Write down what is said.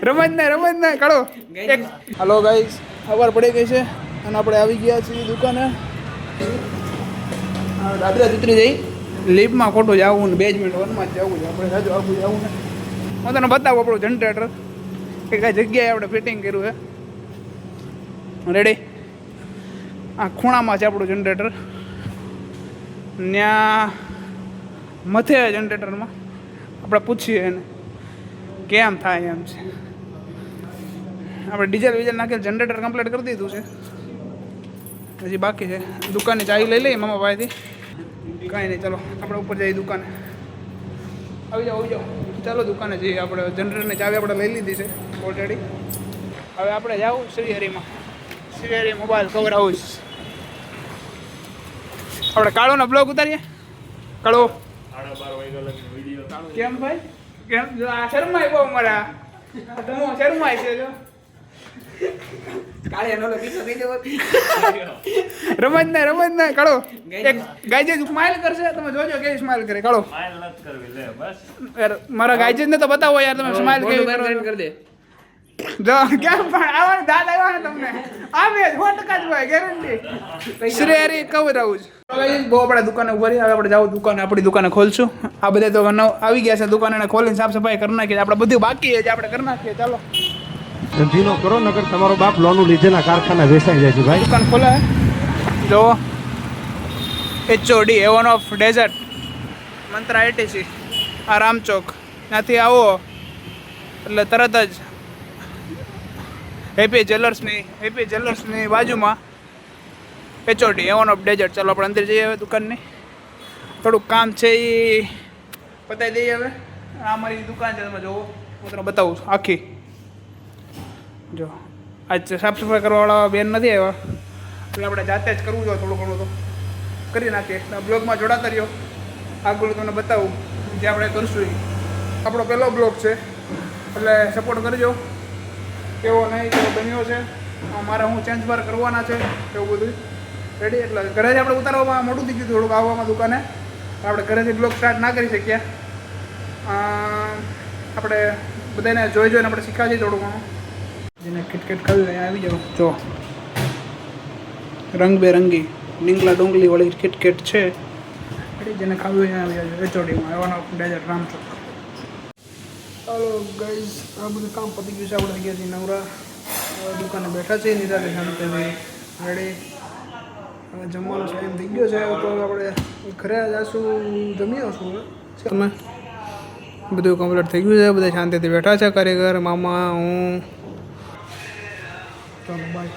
રમત ને કાઢો. હલો ગાઈસ, ખબર પડી ગઈ છે અને આપણે આવી ગયા છીએ દુકાને. દાદરા ઉતરી જઈ લીપમાં ખોટું જવું ને બેઝમેન્ટ વનમાં જ જવું છે. આપણે સાજુ આગું જવું ને હું તને બતાવું આપણું જનરેટર કે કઈ જગ્યાએ આપણે ફિટિંગ કર્યું છે. રેડી, આ ખૂણામાં છે આપણું જનરેટર. ત્યાં મથે જનરેટરમાં આપણે પૂછીએ એને કેમ થાય એમ છે. આપણે ડીઝલ નાખીને જનરેટર કમ્પ્લીટ કરી દીધું છે, હજી બાકી છે. દુકાનની ચાવી લઈ લઈએ મામા ભાઈથી. કાંઈ નહીં, ચાલો આપણે ઉપર જઈએ દુકાને. આવી જાઓ. ચાલો દુકાને જઈએ. આપણે જનરેટરની ચાવી આપણે લઈ લીધી છે ઓલરેડી. હવે આપણે જાવું શ્રીહરિમાં. Shrihari mobile cover house. આપણે કાળોનો બ્લોગ ઉતારીએ. કાળો કેમ ભાઈ? કેમ આ શર્માય બહુ મારા તમે શર્માય છે જો રમત ને કાળો એક ગાયજે સ્માઈલ કરશે. તમે જોજો કેવી સ્માઈલ કરે. કાળો મારા ગાયજે ને તો બતાવો યાર, તમે સ્માઈલ કેવી કરી દે. જો કેમ પણ આવવાનું દાદ આવ્યા ને તમને આવે 100% જ હોય, ગેરંટી. શ્રેયરી cover house. બહુ આપણે દુકાને ઉભા રહી. હવે આપણે જાવ દુકાને, આપણી દુકાને ખોલશું. આ બધા તો આવી ગયા છે દુકાને, ખોલીને સાફ સફાઈ કરી નાખીએ. આપણે બધું બાકી છે, આપણે કરી નાખીએ. ચાલો ધંધીનો કરો, નકર તમારો બાપ લોનું લીધેલા કારખાના વેચાઈ જાય છે ભાઈ. દુકાન ખોલે જો HOD heaven of desert મંત્રા ITC આ રામચોક. ત્યાંથી આવો એટલે તરત જ હેપી જ્વેલર્સની બાજુમાં HOD હેવન ઓફ ડેઝર્ટ. ચાલો આપણે અંદર જઈએ હવે દુકાનની. થોડુંક કામ છે એ પતાવી દઈએ હવે. આ મારી દુકાન છે, તમે જોવો, હું તમને બતાવું છું આખી. જો આજ સાફ સફાઈ કરવાવાળા બેન નથી આવ્યા એટલે આપણે જાતે જ કરવું જોઈએ. થોડું ઘણું તો કરી નાખીએ. બ્લોગમાં જોડાતા રહ્યો, આગળ તમને બતાવું જે આપણે કરશું એ. આપણો પહેલો બ્લોગ છે એટલે સપોર્ટ કરજો. કેવો નહીં કેવો બન્યો છે, મારે હું ચેન્જ બાર કરવાના છે એવું બધું રેડી. એટલે ઘરે જ આપણે ઉતારવામાં મોટું થઈ ગયું થોડુંક આવવામાં દુકાને. આપણે ઘરેથી બ્લોગ સ્ટાર્ટ ના કરી શકીએ. આપણે બધાને જોઈને આપણે શીખવા જઈએ થોડું ઘણું. જેને કિટકેટ ખાવી હોય આવી જાઓ. જો રંગબેરંગી ડીંગલા ડુંગળી વાળી કિટકેટ છે. જેને ખાવી હોય આવી જાઓ. HODમાં હેવન ઓફ ડેઝર્ટ રામચોક. ચાલો ગાઈઝ, આ બધું કામ પતી ગયું છે. આપણે થઈ ગયા છીએ નવરા. દુકાને બેઠા છીએ નિરાતે શાંતિથી રેડી. હવે જમવાનો ટાઈમ થઈ ગયો છે તો આપણે ઘરે જઈશું, જમી આવશું. તમે બધું કમ્પ્લીટ થઈ ગયું છે, બધા શાંતિથી બેઠા છે. કારીગર, મામા, હું. ચાલો બાય.